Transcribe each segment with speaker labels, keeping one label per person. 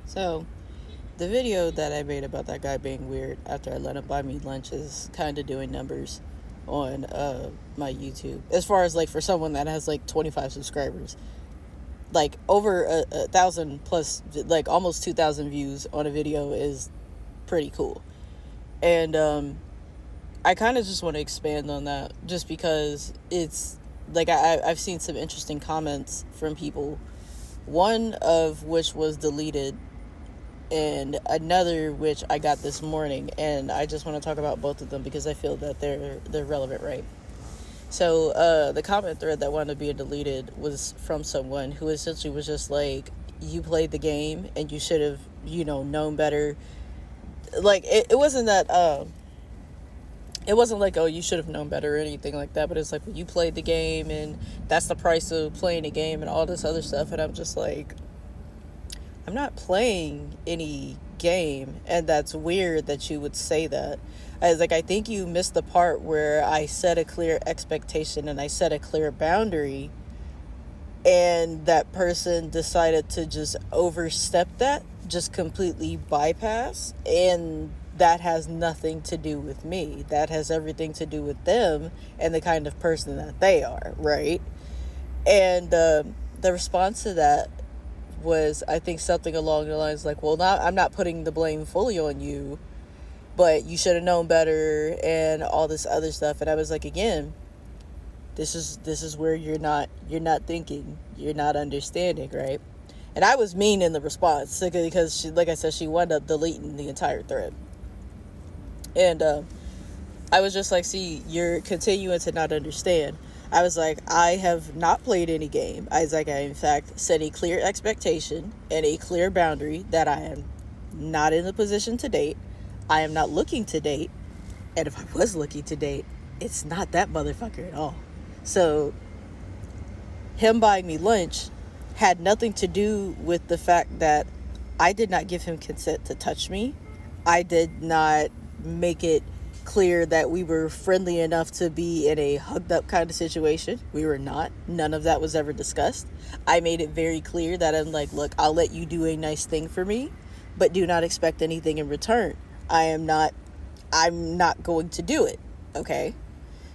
Speaker 1: So, the video that I made about that guy being weird after I let him buy me lunch is kind of doing numbers on my YouTube. As far as like for someone that has like 25 subscribers, like over a thousand plus, like almost 2,000 views on a video is pretty cool. And I kind of just want to expand on that just because it's like I've seen some interesting comments from people, one of which was deleted and another which I got this morning, and I just want to talk about both of them because I feel that they're relevant, right? So the comment thread that wound up being deleted was from someone who essentially was just like, you played the game and you should have, known better. Like it wasn't that it wasn't like, oh, you should have known better or anything like that, but it's like, well, you played the game and that's the price of playing a game and all this other stuff. And I'm just like, I'm not playing any game, and that's weird that you would say that. I think you missed the part where I set a clear expectation and I set a clear boundary, and that person decided to just overstep that, just completely bypass, and that has nothing to do with me. That has everything to do with them and the kind of person that they are, right? And the response to that was, I think, something along the lines like, well, I'm not putting the blame fully on you, but you should have known better and all this other stuff. And I was like, again, this is where you're not thinking, you're not understanding, right? And I was mean in the response because she, like I said, she wound up deleting the entire thread. And I was just like, see, you're continuing to not understand. I was like, I have not played any game. I was like, I in fact set a clear expectation and a clear boundary that I am not in the position to date. I am not looking to date. And if I was looking to date, it's not that motherfucker at all. So him buying me lunch had nothing to do with the fact that I did not give him consent to touch me. I did not make it clear that we were friendly enough to be in a hugged up kind of situation. We were not. None of that was ever discussed. I made it very clear that I'm like, look, I'll let you do a nice thing for me, but do not expect anything in return. I'm not going to do it. Okay.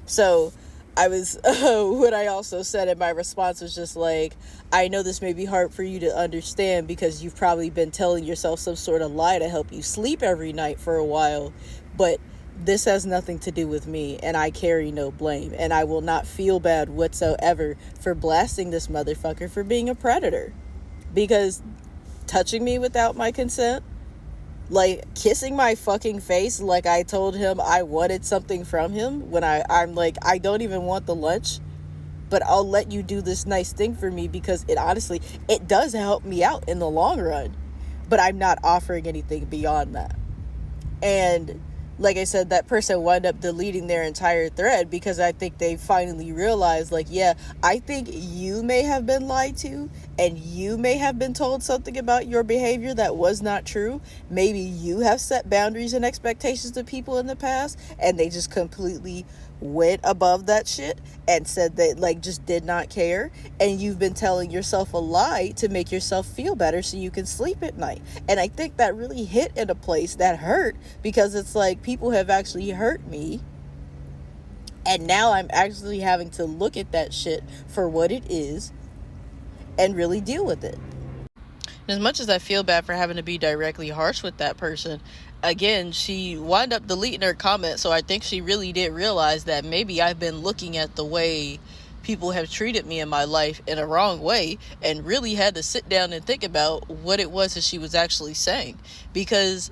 Speaker 1: So what I also said in my response was just like, I know this may be hard for you to understand because you've probably been telling yourself some sort of lie to help you sleep every night for a while, but this has nothing to do with me, and I carry no blame, and I will not feel bad whatsoever for blasting this motherfucker for being a predator. Because touching me without my consent, like kissing my fucking face like I told him I wanted something from him when I'm like, I don't even want the lunch, but I'll let you do this nice thing for me because it honestly, it does help me out in the long run, but I'm not offering anything beyond that. And like I said, that person wound up deleting their entire thread because I think they finally realized, like, yeah, I think you may have been lied to and you may have been told something about your behavior that was not true. Maybe you have set boundaries and expectations to people in the past and they just completely went above that shit and said that, like, just did not care, and you've been telling yourself a lie to make yourself feel better so you can sleep at night. And I think that really hit in a place that hurt, because it's like, people have actually hurt me, and now I'm actually having to look at that shit for what it is and really deal with it. As much as I feel bad for having to be directly harsh with that person, again, she wound up deleting her comment, so I think she really did realize that maybe I've been looking at the way people have treated me in my life in a wrong way, and really had to sit down and think about what it was that she was actually saying. Because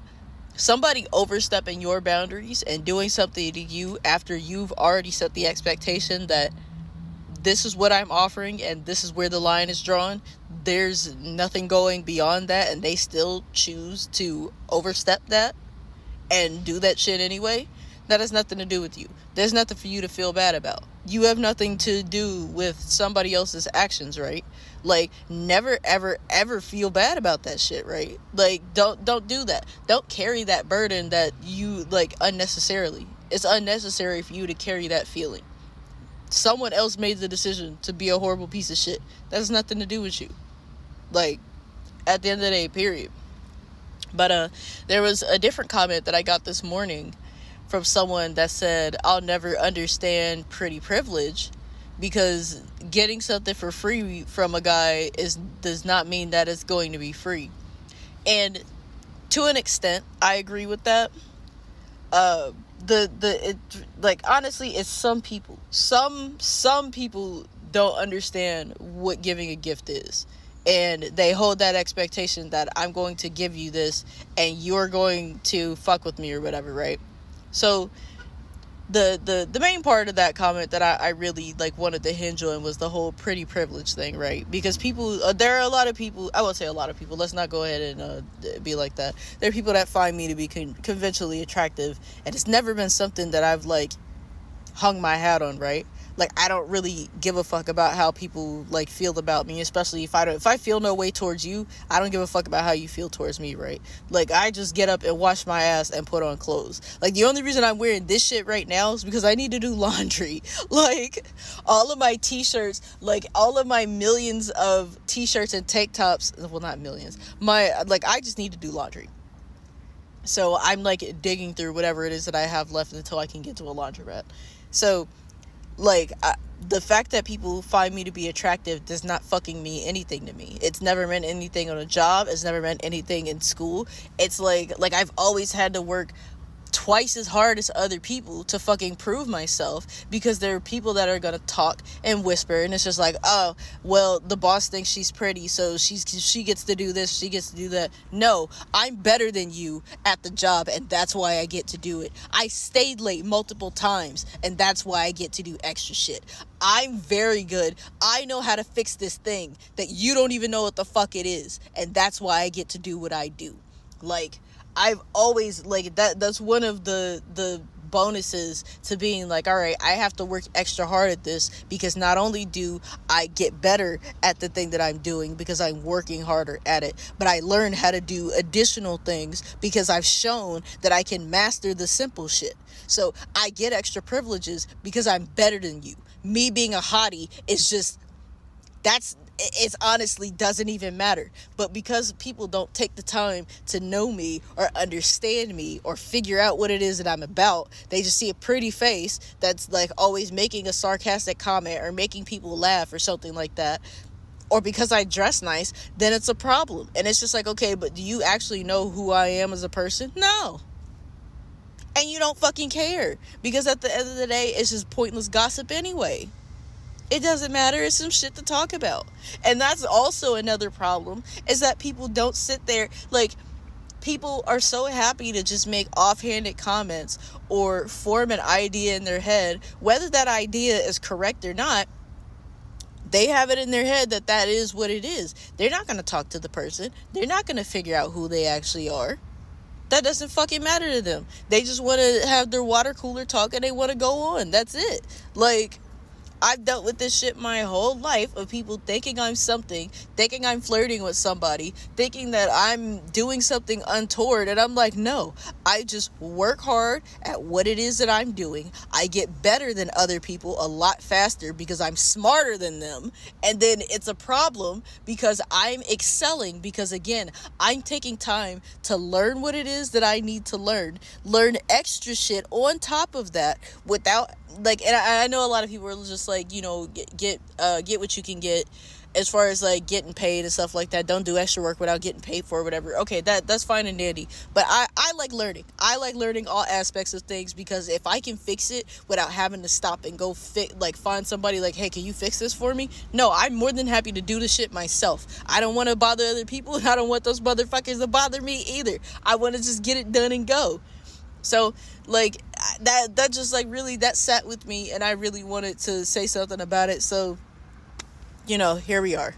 Speaker 1: somebody overstepping your boundaries and doing something to you after you've already set the expectation that this is what I'm offering and this is where the line is drawn, there's nothing going beyond that, and they still choose to overstep that and do that shit anyway, that has nothing to do with you. There's nothing for you to feel bad about. You have nothing to do with somebody else's actions, right? Like, never ever ever feel bad about that shit, right? Like, don't do that. Don't carry that burden that you, like, unnecessarily. It's unnecessary for you to carry that feeling. Someone else made the decision to be a horrible piece of shit. That has nothing to do with you. Like, at the end of the day, period. But there was a different comment that I got this morning from someone that said, I'll never understand pretty privilege because getting something for free from a guy does not mean that it's going to be free. And to an extent, I agree with that. Honestly, it's some people. Some people don't understand what giving a gift is. And they hold that expectation that I'm going to give you this and you're going to fuck with me or whatever, right? So the main part of that comment that I really wanted to hinge on was the whole pretty privilege thing, right? Because people, there are a lot of people, I won't say a lot of people, let's not go ahead and be like that. There are people that find me to be conventionally attractive, and it's never been something that I've hung my hat on, right? I don't really give a fuck about how people feel about me, especially if I feel no way towards you. I don't give a fuck about how you feel towards me, right? I just get up and wash my ass and put on clothes. The only reason I'm wearing this shit right now is because I need to do laundry. All of my t-shirts, all of my millions of t-shirts and tank tops, well, not millions, I just need to do laundry. So I'm digging through whatever it is that I have left until I can get to a laundromat. So the fact that people find me to be attractive does not fucking mean anything to me. It's never meant anything on a job. It's never meant anything in school. It's I've always had to work twice as hard as other people to fucking prove myself, because there are people that are gonna talk and whisper, and it's just oh, well, the boss thinks she's pretty, so she gets to do this, she gets to do that. No, I'm better than you at the job, and that's why I get to do it. I stayed late multiple times, and that's why I get to do extra shit. I'm very good. I know how to fix this thing that you don't even know what the fuck it is, and that's why I get to do what I do. I've always that's one of the bonuses to being all right, I have to work extra hard at this, because not only do I get better at the thing that I'm doing because I'm working harder at it, but I learn how to do additional things because I've shown that I can master the simple shit. So I get extra privileges because I'm better than you. Me being a hottie is just, it honestly doesn't even matter. But because people don't take the time to know me or understand me or figure out what it is that I'm about, they just see a pretty face that's always making a sarcastic comment or making people laugh or something like that, or because I dress nice, then it's a problem. And it's just okay, but do you actually know who I am as a person? No. And you don't fucking care, because at the end of the day, it's just pointless gossip anyway. It doesn't matter. It's some shit to talk about. And that's also another problem, is that people don't sit there. People are so happy to just make offhanded comments or form an idea in their head. Whether that idea is correct or not, they have it in their head that is what it is. They're not going to talk to the person. They're not going to figure out who they actually are. That doesn't fucking matter to them. They just want to have their water cooler talk and they want to go on. That's it. I've dealt with this shit my whole life, of people thinking I'm something, thinking I'm flirting with somebody, thinking that I'm doing something untoward, and I'm no, I just work hard at what it is that I'm doing. I get better than other people a lot faster because I'm smarter than them, and then it's a problem because I'm excelling, because again, I'm taking time to learn what it is that I need to learn extra shit on top of that, without and I know a lot of people are just get what you can get, as far as getting paid and stuff like that. Don't do extra work without getting paid for it, whatever. Okay, that's fine and dandy, but I like learning. I like learning all aspects of things, because if I can fix it without having to stop and go find somebody hey, can you fix this for me? No, I'm more than happy to do the shit myself. I don't want to bother other people, and I don't want those motherfuckers to bother me either. I want to just get it done and go. So that just really, that sat with me, and I really wanted to say something about it. So here we are.